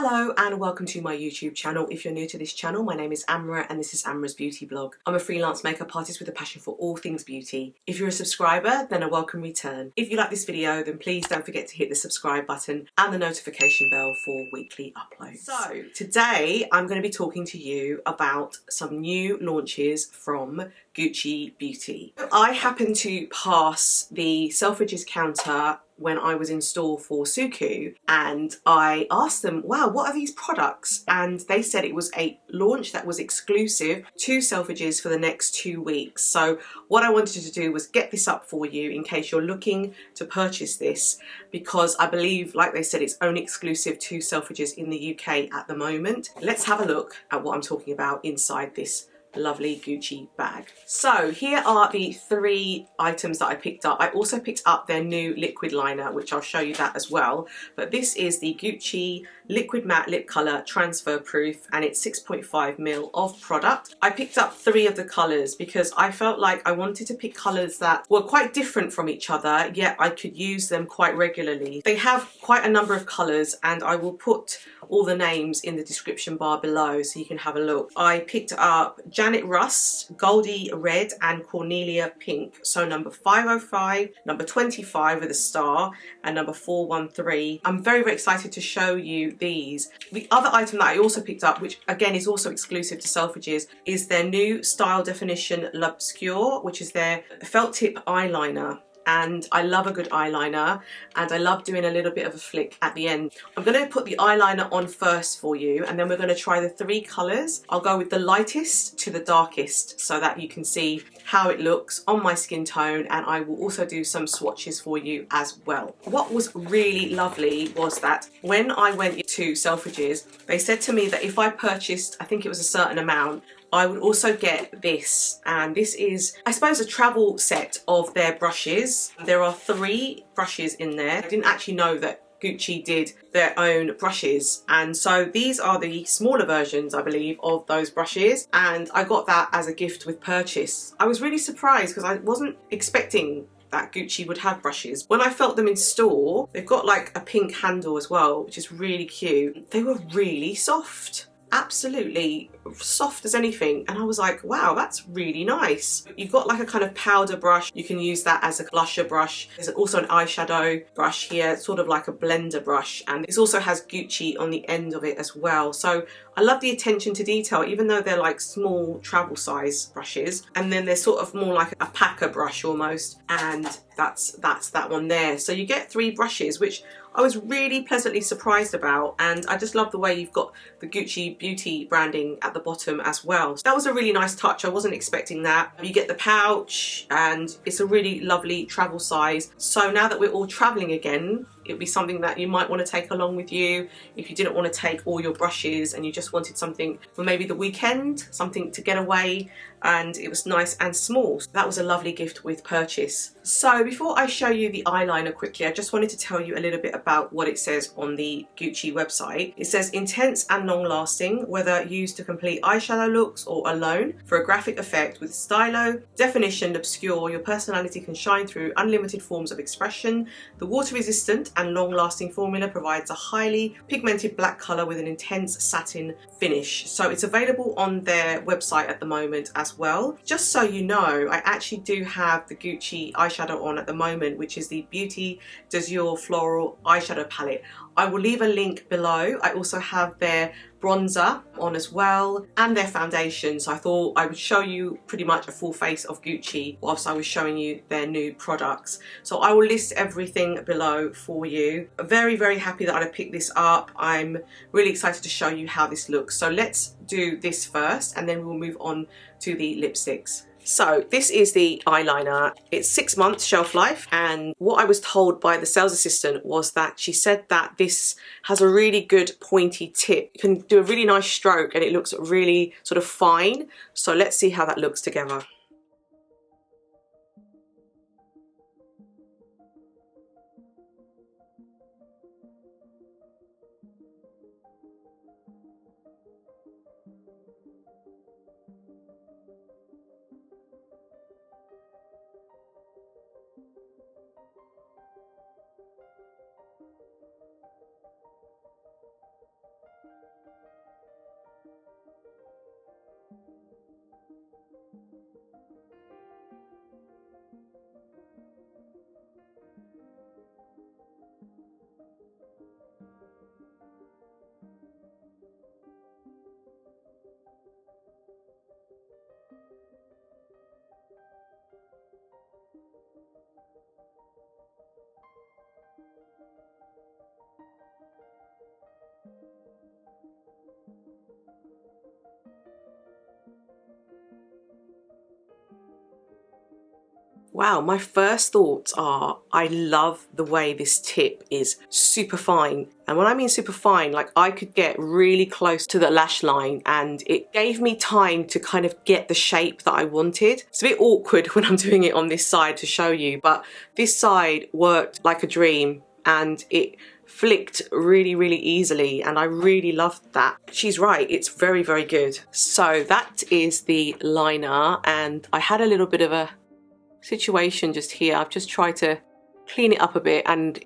Hello and welcome to my YouTube channel. If you're new to this channel, my name is Amra and this is Amra's Beauty Blog. I'm a freelance makeup artist with a passion for all things beauty. If you're a subscriber, then a welcome return. If you like this video, then please don't forget to hit the subscribe button and the notification bell for weekly uploads. So today I'm going to be talking to you about some new launches from Gucci Beauty. I happened to pass the Selfridges counter when I was in store for Suku, and I asked them, wow, what are these products? And they said it was a launch that was exclusive to Selfridges for the next 2 weeks. So what I wanted to do was get this up for you in case you're looking to purchase this, because I believe, like they said, it's only exclusive to Selfridges in the UK at the moment. Let's have a look at what I'm talking about inside this lovely Gucci bag. So here are the 3 items that I picked up. I also picked up their new liquid liner, which I'll show you that as well. But this is the Gucci Liquid Matte Lip Colour Transfer Proof, and it's 6.5ml of product. I picked up 3 of the colours because I felt like I wanted to pick colours that were quite different from each other, yet I could use them quite regularly. They have quite a number of colours, and I will put all the names in the description bar below so you can have a look. I picked up Janet Rust, Goldie Red and Cornelia Pink. So number 505, number 25 with a star, and number 413. I'm very, very excited to show you these. The other item that I also picked up, which again is also exclusive to Selfridges, is their new Style Definition L'Obscure, which is their Felt-Tip Eyeliner. And I love a good eyeliner, and I love doing a little bit of a flick at the end. I'm going to put the eyeliner on first for you, and then we're going to try the 3 colours. I'll go with the lightest to the darkest so that you can see how it looks on my skin tone, and I will also do some swatches for you as well. What was really lovely was that when I went to Selfridges, they said to me that if I purchased, I think it was a certain amount, I would also get this, and this is, I suppose, a travel set of their brushes. There are 3 brushes in there. I didn't actually know that Gucci did their own brushes, and so these are the smaller versions, I believe, of those brushes, and I got that as a gift with purchase. I was really surprised because I wasn't expecting that Gucci would have brushes. When I felt them in store, they've got like a pink handle as well, which is really cute. They were really soft. Absolutely soft as anything, and I was like, wow, that's really nice. You've got like a kind of powder brush. You can use that as a blusher brush. There's also an eyeshadow brush here, sort of like a blender brush, and this also has Gucci on the end of it as well. So I love the attention to detail, even though they're like small travel size brushes, and then they're sort of more like a packer brush almost, and that's that one there. So you get 3 brushes, which I was really pleasantly surprised about, and I just love the way you've got the Gucci Beauty branding at the bottom as well. So that was a really nice touch. I wasn't expecting that. You get the pouch, and it's a really lovely travel size. So now that we're all traveling again, it would be something that you might want to take along with you if you didn't want to take all your brushes and you just wanted something for maybe the weekend, something to get away, and it was nice and small. So that was a lovely gift with purchase. So before I show you the eyeliner quickly, I just wanted to tell you a little bit about what it says on the Gucci website. It says intense and long lasting, whether used to complete eyeshadow looks or alone for a graphic effect with stylo, definition, obscure, your personality can shine through unlimited forms of expression. The water resistant and long-lasting formula provides a highly pigmented black colour with an intense satin finish. So it's available on their website at the moment as well. Just so you know, I actually do have the Gucci eyeshadow on at the moment, which is the Beauty d'Azur Floral Eyeshadow Palette. I will leave a link below. I also have their bronzer on as well, and their foundation. So I thought I would show you pretty much a full face of Gucci whilst I was showing you their new products. So I will list everything below for you. Very, very happy that I picked this up. I'm really excited to show you how this looks. So let's do this first, and then we'll move on to the lipsticks. So this is the eyeliner. It's 6 months shelf life, and what I was told by the sales assistant was that she said that this has a really good pointy tip. You can do a really nice stroke and it looks really sort of fine. So let's see how that looks together. Wow, my first thoughts are I love the way this tip is super fine. And when I mean super fine, like I could get really close to the lash line and it gave me time to kind of get the shape that I wanted. It's a bit awkward when I'm doing it on this side to show you, but this side worked like a dream and it flicked really, really easily, and I really loved that. She's right, it's very, very good. So that is the liner, and I had a little bit of a situation just here. I've just tried to clean it up a bit, and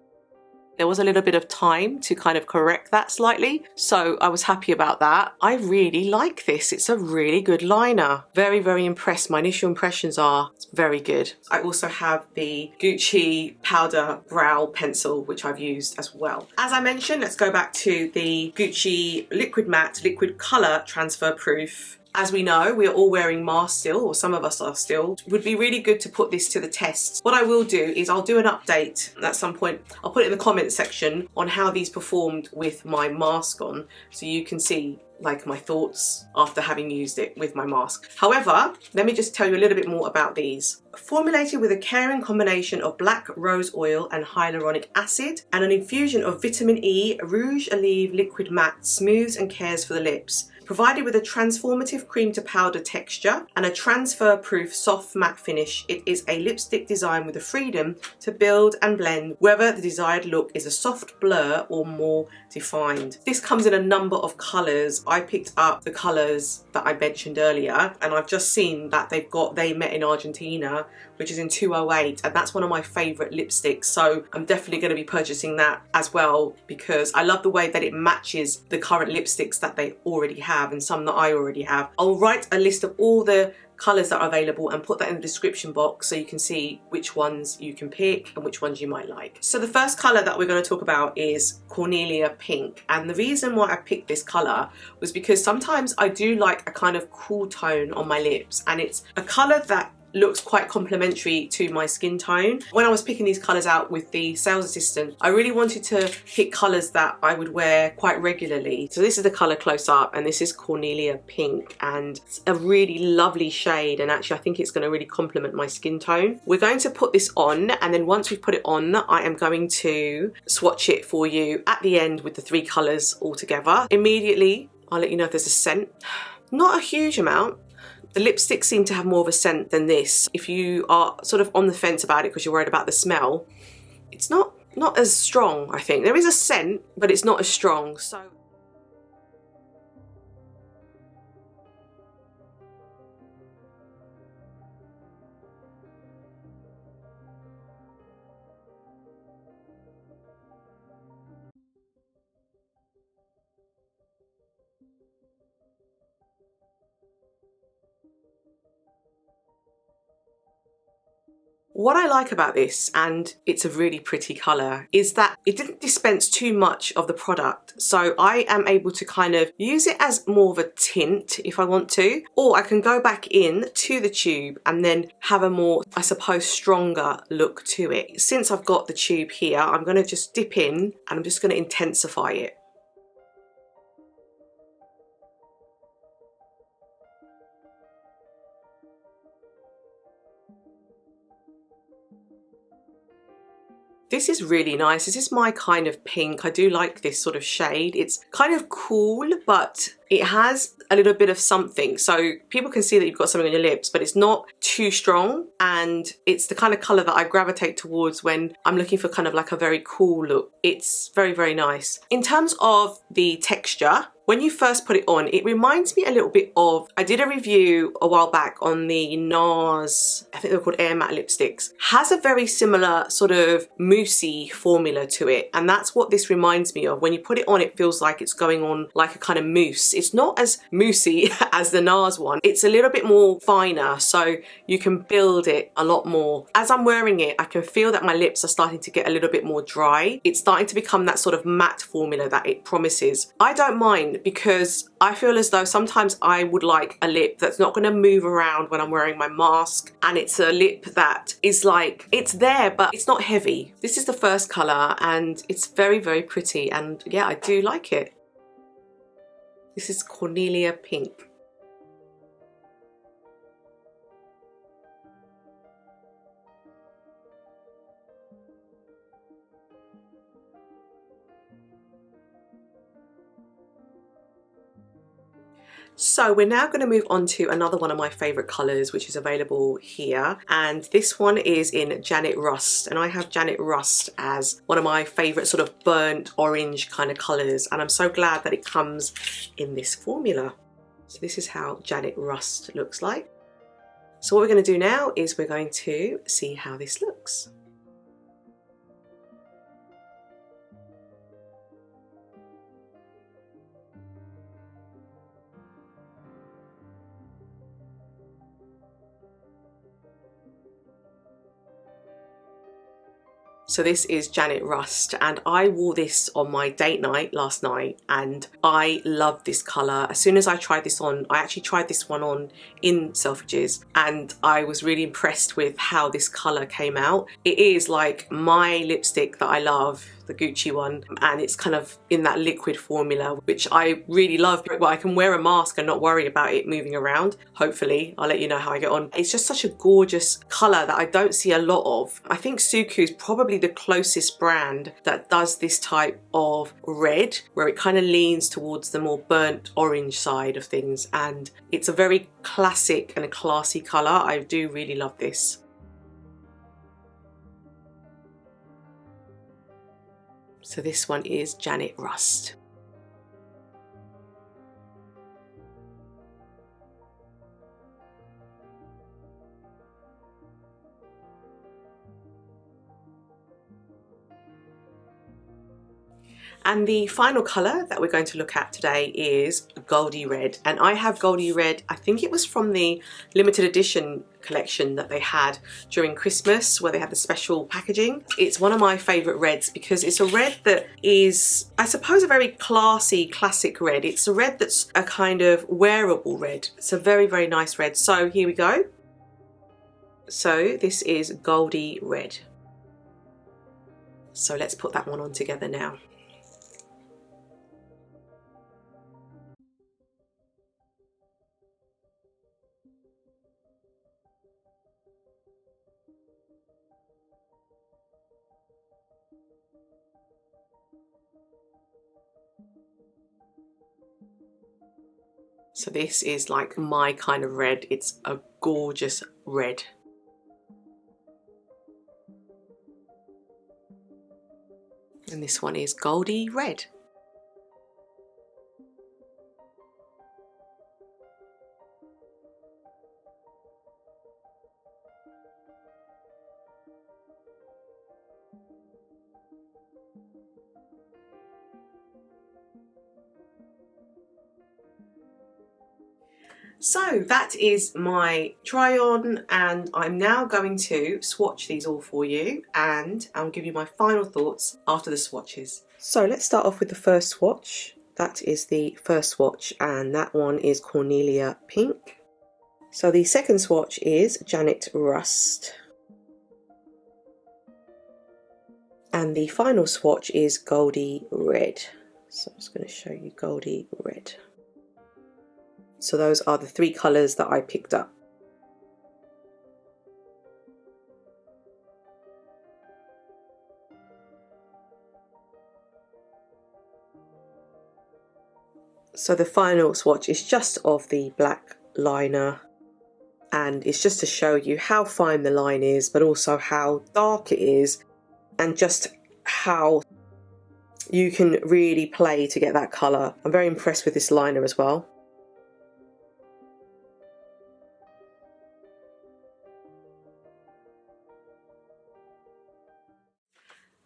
there was a little bit of time to kind of correct that slightly, so I was happy about that. I really like this. It's a really good liner. Very, very impressed. My initial impressions are it's very good. I also have the Gucci powder brow pencil, which I've used as well. As I mentioned, let's go back to the Gucci liquid matte liquid color transfer proof. As we know, we're all wearing masks still, or some of us are still. It would be really good to put this to the test. What I will do is I'll do an update at some point. I'll put it in the comments section on how these performed with my mask on, so you can see like my thoughts after having used it with my mask. However, let me just tell you a little bit more about these. Formulated with a caring combination of black rose oil and hyaluronic acid and an infusion of vitamin E, Rouge Olive liquid matte smooths and cares for the lips. Provided with a transformative cream to powder texture and a transfer proof soft matte finish, it is a lipstick designed with the freedom to build and blend whether the desired look is a soft blur or more defined. This comes in a number of colours. I picked up the colours that I mentioned earlier, and I've just seen that they've got They Met in Argentina, which is in 208, and that's one of my favourite lipsticks, so I'm definitely going to be purchasing that as well because I love the way that it matches the current lipsticks that they already have and some that I already have. I'll write a list of all the colours that are available and put that in the description box so you can see which ones you can pick and which ones you might like. So the first colour that we're going to talk about is Cornelia Pink, and the reason why I picked this colour was because sometimes I do like a kind of cool tone on my lips, and it's a colour that looks quite complementary to my skin tone. When I was picking these colours out with the sales assistant, I really wanted to pick colours that I would wear quite regularly. So this is the colour close up, and this is Cornelia Pink, and it's a really lovely shade, and actually I think it's going to really complement my skin tone. We're going to put this on, and then once we've put it on, I am going to swatch it for you at the end with the three colours all together. Immediately, I'll let you know if there's a scent. Not a huge amount. The lipsticks seem to have more of a scent than this. If you are sort of on the fence about it because you're worried about the smell, it's not as strong, I think. There is a scent, but it's not as strong. So what I like about this, and it's a really pretty colour, is that it didn't dispense too much of the product. So I am able to kind of use it as more of a tint if I want to, or I can go back in to the tube and then have a more, I suppose, stronger look to it. Since I've got the tube here, I'm going to just dip in and I'm just going to intensify it. This is really nice. This is my kind of pink. I do like this sort of shade. It's kind of cool, but it has a little bit of something. So people can see that you've got something on your lips, but it's not too strong. And it's the kind of color that I gravitate towards when I'm looking for kind of like a very cool look. It's very, very nice. In terms of the texture, when you first put it on, it reminds me a little bit of, I did a review a while back on the NARS, I think they're called Air Matte lipsticks. Has a very similar sort of moussey formula to it. And that's what this reminds me of. When you put it on, it feels like it's going on like a kind of mousse. It's not as moussey as the NARS one. It's a little bit more finer, so you can build it a lot more. As I'm wearing it, I can feel that my lips are starting to get a little bit more dry. It's starting to become that sort of matte formula that it promises. I don't mind, because I feel as though sometimes I would like a lip that's not going to move around when I'm wearing my mask, and it's a lip that is like, it's there but it's not heavy. This is the first colour and it's very, very pretty, and yeah, I do like it. This is Cornelia Pink. So we're now going to move on to another one of my favourite colours, which is available here, and this one is in Janet Rust, and I have Janet Rust as one of my favourite sort of burnt orange kind of colours, and I'm so glad that it comes in this formula. So this is how Janet Rust looks like. So what we're going to do now is we're going to see how this looks. So this is Janet Rust, and I wore this on my date night last night, and I love this colour. As soon as I tried this on, I actually tried this one on in Selfridges, and I was really impressed with how this colour came out. It is like my lipstick that I love, the Gucci one, and it's kind of in that liquid formula, which I really love. But I can wear a mask and not worry about it moving around. Hopefully, I'll let you know how I get on. It's just such a gorgeous colour that I don't see a lot of. I think Suku is probably the closest brand that does this type of red, where it kind of leans towards the more burnt orange side of things, and it's a very classic and a classy colour. I do really love this. So this one is Janet Rust. And the final colour that we're going to look at today is Goldie Red. And I have Goldie Red, I think it was from the limited edition collection that they had during Christmas, where they had the special packaging. It's one of my favourite reds because it's a red that is, I suppose, a very classy, classic red. It's a red that's a kind of wearable red. It's a very, very nice red. So here we go. So this is Goldie Red. So let's put that one on together now. So this is like my kind of red. It's a gorgeous red. And this one is Goldie Red. So that is my try on, and I'm now going to swatch these all for you, and I'll give you my final thoughts after the swatches. So let's start off with the first swatch. That is the first swatch, and that one is Cornelia Pink. So the second swatch is Janet Rust. And the final swatch is Goldie Red. So I'm just going to show you Goldie Red. So those are the three colours that I picked up. So the final swatch is just of the black liner, and it's just to show you how fine the line is, but also how dark it is, and just how you can really play to get that colour. I'm very impressed with this liner as well.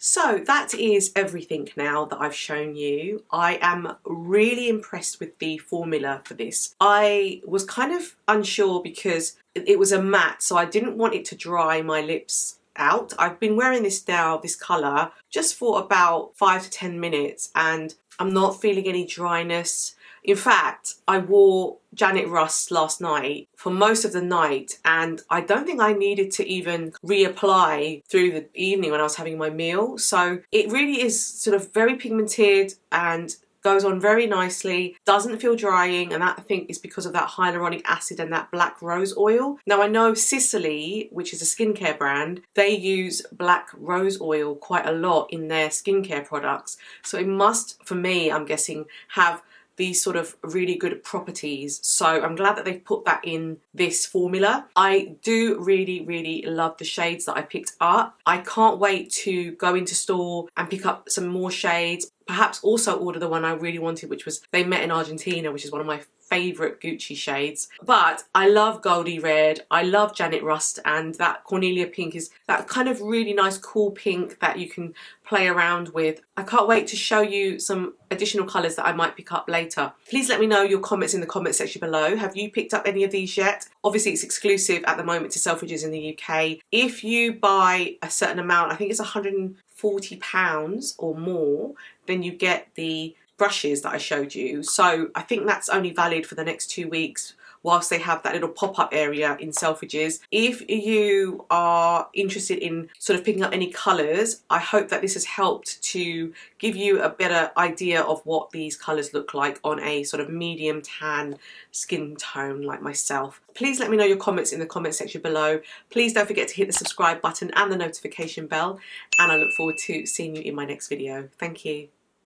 So that is everything now that I've shown you. I am really impressed with the formula for this. I was kind of unsure because it was a matte, so I didn't want it to dry my lips out. I've been wearing this now, this colour, just for about 5 to 10 minutes, and I'm not feeling any dryness. In fact, I wore Janet Rust last night for most of the night, and I don't think I needed to even reapply through the evening when I was having my meal. So it really is sort of very pigmented and goes on very nicely, doesn't feel drying, and that I think is because of that hyaluronic acid and that black rose oil. Now I know Sicily, which is a skincare brand, they use black rose oil quite a lot in their skincare products. So it must, for me, I'm guessing, have these sort of really good properties. So I'm glad that they've put that in this formula. I do really love the shades that I picked up. I can't wait to go into store and pick up some more shades. Perhaps also order the one I really wanted, which was They Met in Argentina, which is one of my favourite Gucci shades. But I love Goldie Red, I love Janet Rust, and that Cornelia Pink is that kind of really nice cool pink that you can play around with. I can't wait to show you some additional colours that I might pick up later. Please let me know your comments in the comment section below. Have you picked up any of these yet? Obviously it's exclusive at the moment to Selfridges in the UK. If you buy a certain amount, I think it's £140 or more, then you get the brushes that I showed you. So I think that's only valid for the next 2 weeks whilst they have that little pop-up area in Selfridges. If you are interested in sort of picking up any colours, I hope that this has helped to give you a better idea of what these colours look like on a sort of medium tan skin tone like myself. Please let me know your comments in the comment section below. Please don't forget to hit the subscribe button and the notification bell, and I look forward to seeing you in my next video. Thank you.